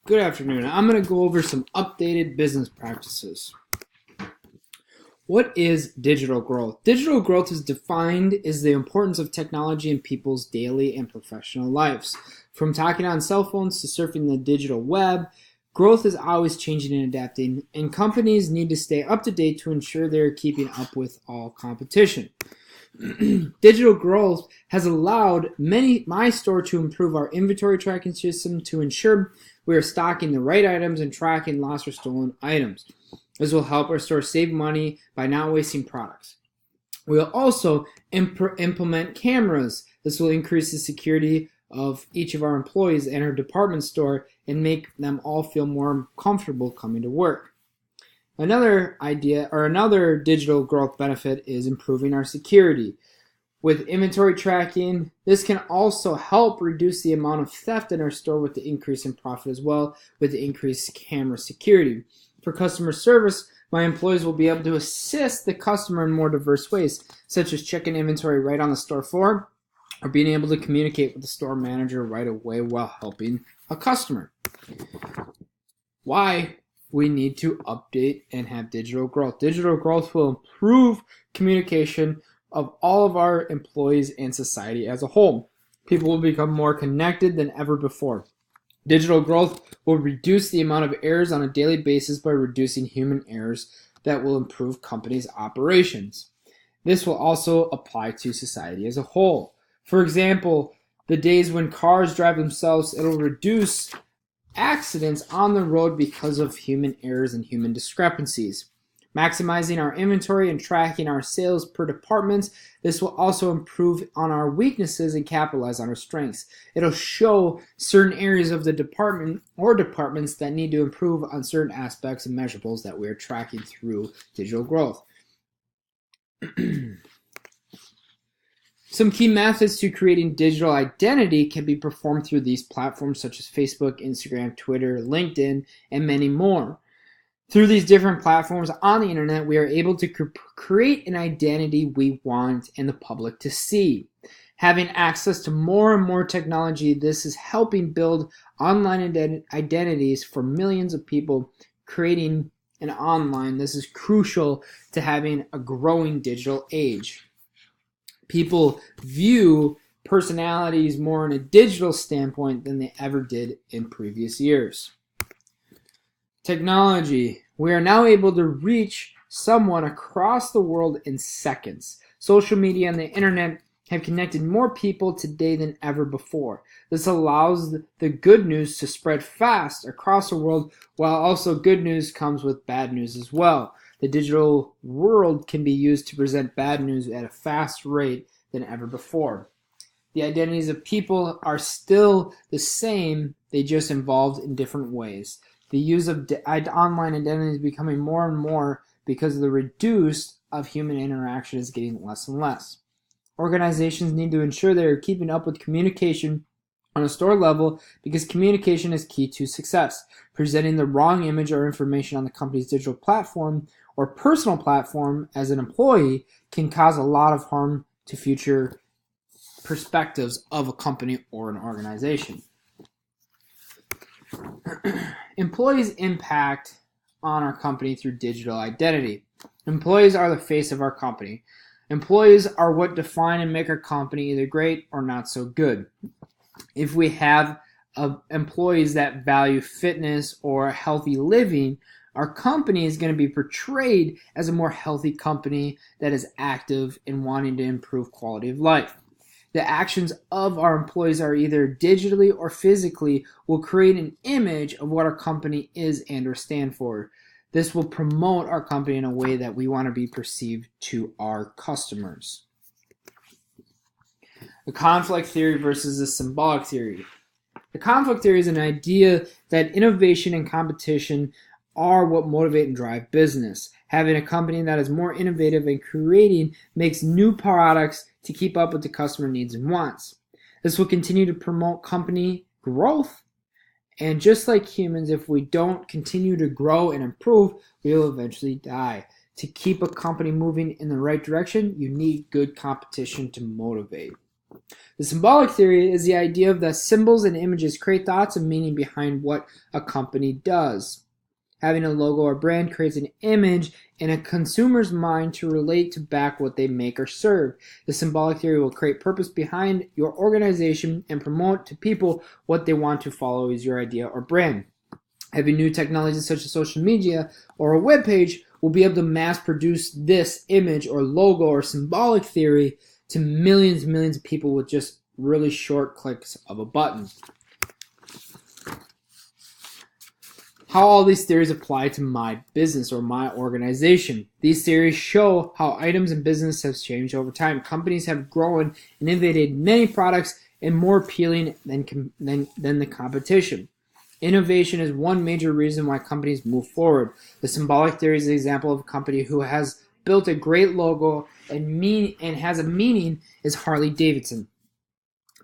Good afternoon. I'm going to go over some updated business practices. What is digital growth? Digital growth is defined as the importance of technology in people's daily and professional lives. From talking on cell phones to surfing the digital web, growth is always changing and adapting, and companies need to stay up to date to ensure they're keeping up with all competition. Digital growth has allowed my store to improve our inventory tracking system to ensure we are stocking the right items and tracking lost or stolen items. This will help our store save money by not wasting products. We'll also implement cameras. This will increase the security of each of our employees and our department store and make them all feel more comfortable coming to work. Another digital growth benefit is improving our security. With inventory tracking, this can also help reduce the amount of theft in our store with the increase in profit as well with the increased camera security. For customer service, my employees will be able to assist the customer in more diverse ways, such as checking inventory right on the store floor or being able to communicate with the store manager right away while helping a customer. Why we need to update and have digital growth. Digital growth will improve communication of all of our employees and society as a whole. People will become more connected than ever before. Digital growth will reduce the amount of errors on a daily basis by reducing human errors that will improve companies' operations. This will also apply to society as a whole. For example, the days when cars drive themselves, it'll reduce accidents on the road because of human errors and human discrepancies. Maximizing our inventory and tracking our sales per departments, this will also improve on our weaknesses and capitalize on our strengths. It'll show certain areas of the department or departments that need to improve on certain aspects and measurables that we are tracking through digital growth. Some key methods to creating digital identity can be performed through these platforms such as Facebook, Instagram, Twitter, LinkedIn, and many more. Through these different platforms on the internet, we are able to create an identity we want in the public to see. Having access to more and more technology, this is helping build online identities for millions of people. Creating an online, this is crucial to having a growing digital age. People view personalities more in a digital standpoint than they ever did in previous years. Technology. We are now able to reach someone across the world in seconds. Social media and the internet have connected more people today than ever before. This allows the good news to spread fast across the world, while also good news comes with bad news as well. The digital world can be used to present bad news at a fast rate than ever before. The identities of people are still the same, they just evolved in different ways. The use of online identity is becoming more and more because the reduce of human interaction is getting less and less. Organizations need to ensure they are keeping up with communication on a store level because communication is key to success. Presenting the wrong image or information on the company's digital platform or personal platform as an employee can cause a lot of harm to future perspectives of a company or an organization. Employees' impact on our company through digital identity. Employees are the face of our company. Employees are what define and make our company either great or not so good. If we have employees that value fitness or healthy living, our company is going to be portrayed as a more healthy company that is active in wanting to improve quality of life. The actions of our employees are either digitally or physically will create an image of what our company is and or stand for. This will promote our company in a way that we want to be perceived to our customers. The conflict theory versus the symbolic theory. The conflict theory is an idea that innovation and competition are what motivate and drive business. Having a company that is more innovative and creating makes new products to keep up with the customer needs and wants. This will continue to promote company growth. And just like humans, if we don't continue to grow and improve, we will eventually die. To keep a company moving in the right direction, you need good competition to motivate. The symbolic theory is the idea of that symbols and images create thoughts and meaning behind what a company does. Having a logo or brand creates an image in a consumer's mind to relate to back what they make or serve. The symbolic theory will create purpose behind your organization and promote to people what they want to follow as your idea or brand. Having new technologies such as social media or a web page will be able to mass produce this image or logo or symbolic theory to millions and millions of people with just really short clicks of a button. How all these theories apply to my business or my organization. These theories show how items in business have changed over time. Companies have grown and innovated many products and more appealing than the competition. Innovation is one major reason why companies move forward. The symbolic theory is an example of a company who has built a great logo and has a meaning is Harley Davidson.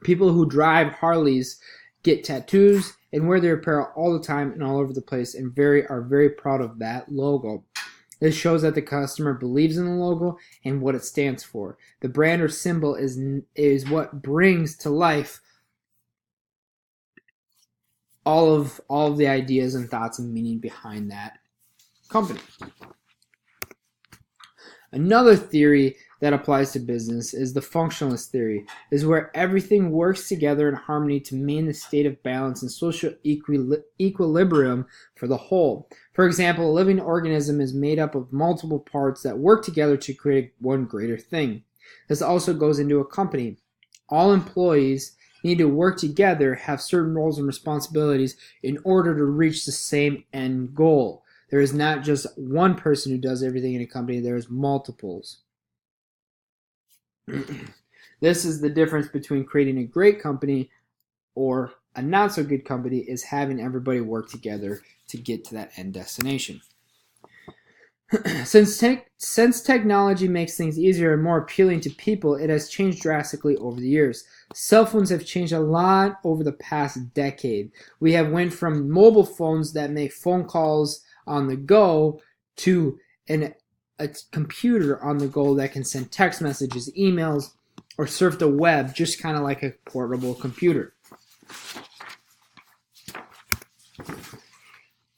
People who drive Harleys get tattoos and wear their apparel all the time and all over the place and are very proud of that logo. This shows that the customer believes in the logo and what it stands for. The brand or symbol is what brings to life all of the ideas and thoughts and meaning behind that company. Another theory that applies to business is the functionalist theory, is where everything works together in harmony to maintain the state of balance and social equilibrium for the whole. For example, a living organism is made up of multiple parts that work together to create one greater thing. This also goes into a company. All employees need to work together, have certain roles and responsibilities in order to reach the same end goal. There is not just one person who does everything in a company, there's multiples. This is the difference between creating a great company or a not so good company, is having everybody work together to get to that end destination. Since technology makes things easier and more appealing to people, it has changed drastically over the years. Cell phones have changed a lot over the past decade. We have went from mobile phones that make phone calls on the go to a computer on the go that can send text messages, emails, or surf the web, just kind of like a portable computer.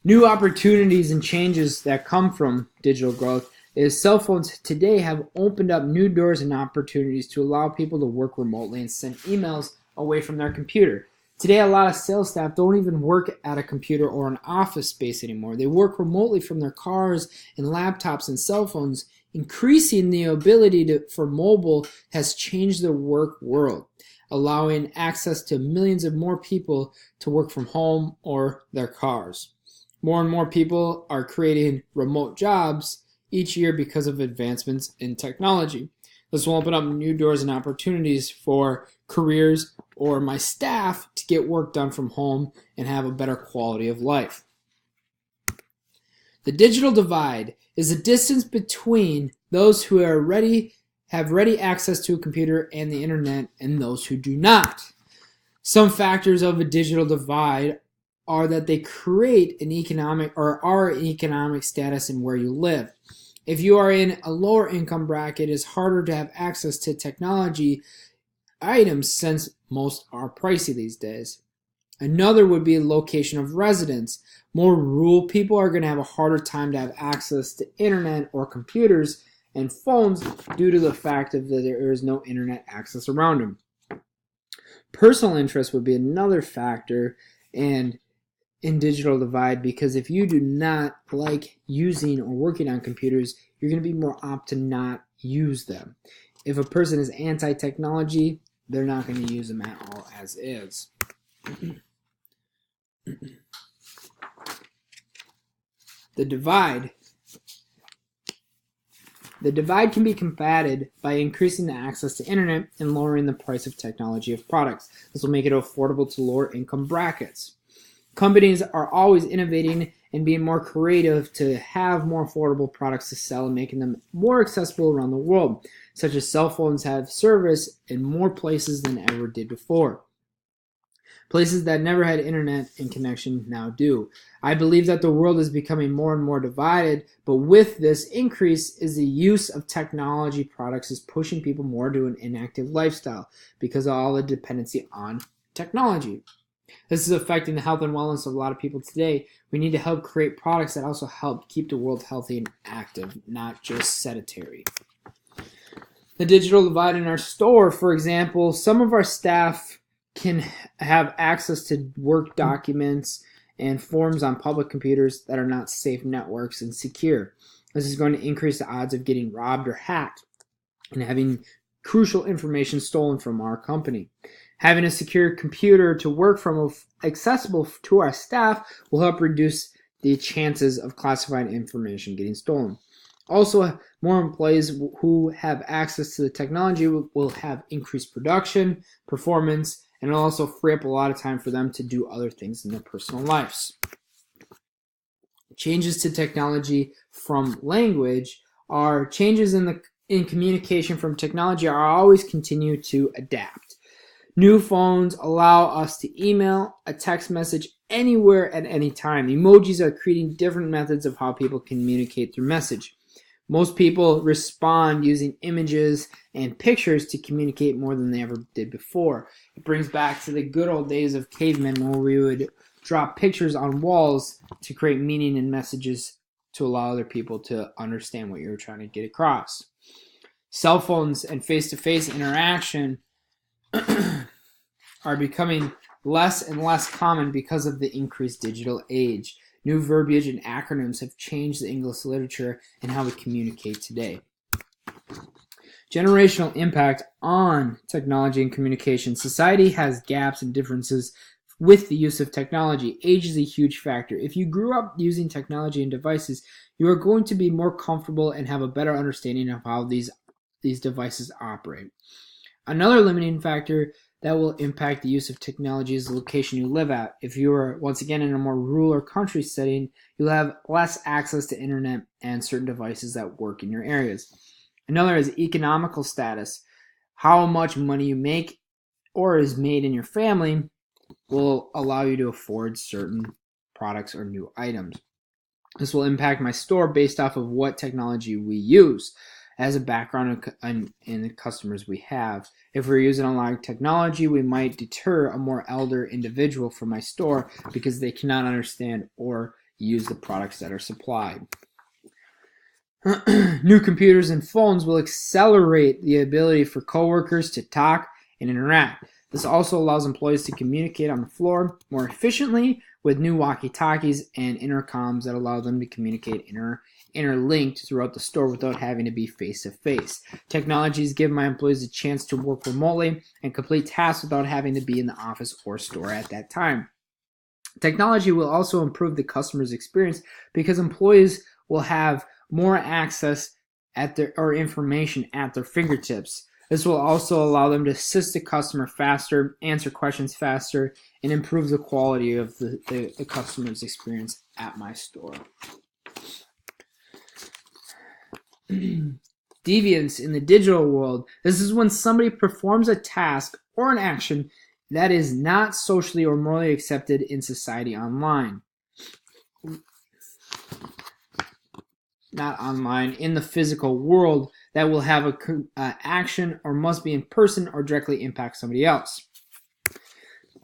New opportunities and changes that come from digital growth is cell phones today have opened up new doors and opportunities to allow people to work remotely and send emails away from their computer. Today, a lot of sales staff don't even work at a computer or an office space anymore. They work remotely from their cars and laptops and cell phones. Increasing the ability for mobile has changed the work world, allowing access to millions of more people to work from home or their cars. More and more people are creating remote jobs each year because of advancements in technology. This will open up new doors and opportunities for careers or my staff to get work done from home and have a better quality of life. The digital divide is the distance between those who have ready access to a computer and the internet and those who do not. Some factors of a digital divide are that they create an economic status in where you live. If you are in a lower income bracket, it's harder to have access to technology items since most are pricey these days. Another would be location of residence. More rural people are going to have a harder time to have access to internet or computers and phones due to the fact that there is no internet access around them. Personal interest would be another factor in digital divide, because if you do not like using or working on computers, you're going to be more apt to not use them. If a person is anti-technology, they're not going to use them at all as is. The divide can be combated by increasing the access to internet and lowering the price of technology of products. This will make it affordable to lower income brackets. Companies are always innovating and being more creative to have more affordable products to sell and making them more accessible around the world, such as cell phones have service in more places than ever did before. Places that never had internet and connection now do. I believe that the world is becoming more and more divided, but with this increase is the use of technology products is pushing people more to an inactive lifestyle because of all the dependency on technology. This is affecting the health and wellness of a lot of people today. We need to help create products that also help keep the world healthy and active, not just sedentary. The digital divide in our store, for example, some of our staff can have access to work documents and forms on public computers that are not safe networks and secure. This is going to increase the odds of getting robbed or hacked and having crucial information stolen from our company. Having a secure computer to work from accessible to our staff will help reduce the chances of classified information getting stolen. Also, more employees who have access to the technology will have increased production, performance, and it'll also free up a lot of time for them to do other things in their personal lives. Changes to technology from language are changes in communication from technology are always continue to adapt. New phones allow us to email a text message anywhere at any time. Emojis are creating different methods of how people communicate through message. Most people respond using images and pictures to communicate more than they ever did before. It brings back to the good old days of cavemen where we would drop pictures on walls to create meaning and messages to allow other people to understand what you were trying to get across. Cell phones and face-to-face interaction are becoming less and less common because of the increased digital age. New verbiage and acronyms have changed the English literature and how we communicate today. Generational impact on technology and communication. Society has gaps and differences with the use of technology. Age is a huge factor. If you grew up using technology and devices, you are going to be more comfortable and have a better understanding of how these devices operate. Another limiting factor that will impact the use of technology is the location you live at. If you are, once again, in a more rural or country setting, you'll have less access to internet and certain devices that work in your areas. Another is economical status. How much money you make or is made in your family will allow you to afford certain products or new items. This will impact my store based off of what technology we use as a background in the customers we have. If we're using a lot of technology, we might deter a more elder individual from my store because they cannot understand or use the products that are supplied. New computers and phones will accelerate the ability for coworkers to talk and interact. This also allows employees to communicate on the floor more efficiently with new walkie-talkies and intercoms that allow them to communicate interlinked throughout the store without having to be face-to-face. Technologies give my employees a chance to work remotely and complete tasks without having to be in the office or store at that time. Technology will also improve the customer's experience because employees will have more access or information at their fingertips. This will also allow them to assist the customer faster, answer questions faster, and improve the quality of the customer's experience at my store. Deviance in the digital world. This is when somebody performs a task or an action that is not socially or morally accepted in society online. Not online, in the physical world that will have an action or must be in person or directly impact somebody else.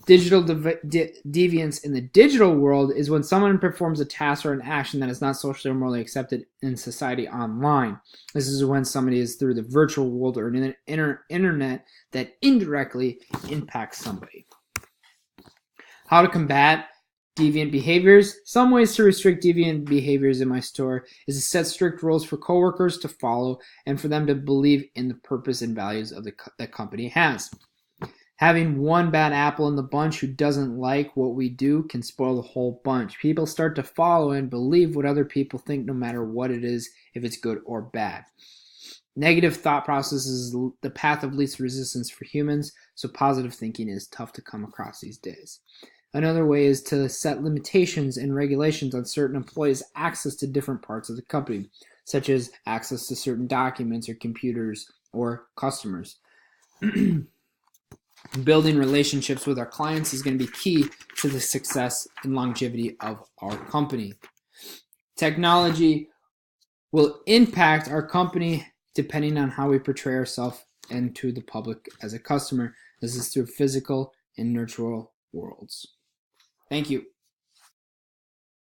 Digital deviance in the digital world is when someone performs a task or an action that is not socially or morally accepted in society online. This is when somebody is through the virtual world or an internet that indirectly impacts somebody. How to combat deviant behaviors. Some ways to restrict deviant behaviors in my store is to set strict rules for coworkers to follow and for them to believe in the purpose and values of the company has. Having one bad apple in the bunch who doesn't like what we do can spoil the whole bunch. People start to follow and believe what other people think no matter what it is, if it's good or bad. Negative thought process is the path of least resistance for humans, so positive thinking is tough to come across these days. Another way is to set limitations and regulations on certain employees' access to different parts of the company, such as access to certain documents or computers or customers. Building relationships with our clients is going to be key to the success and longevity of our company. Technology will impact our company depending on how we portray ourselves and to the public as a customer. This is through physical and virtual worlds. Thank you.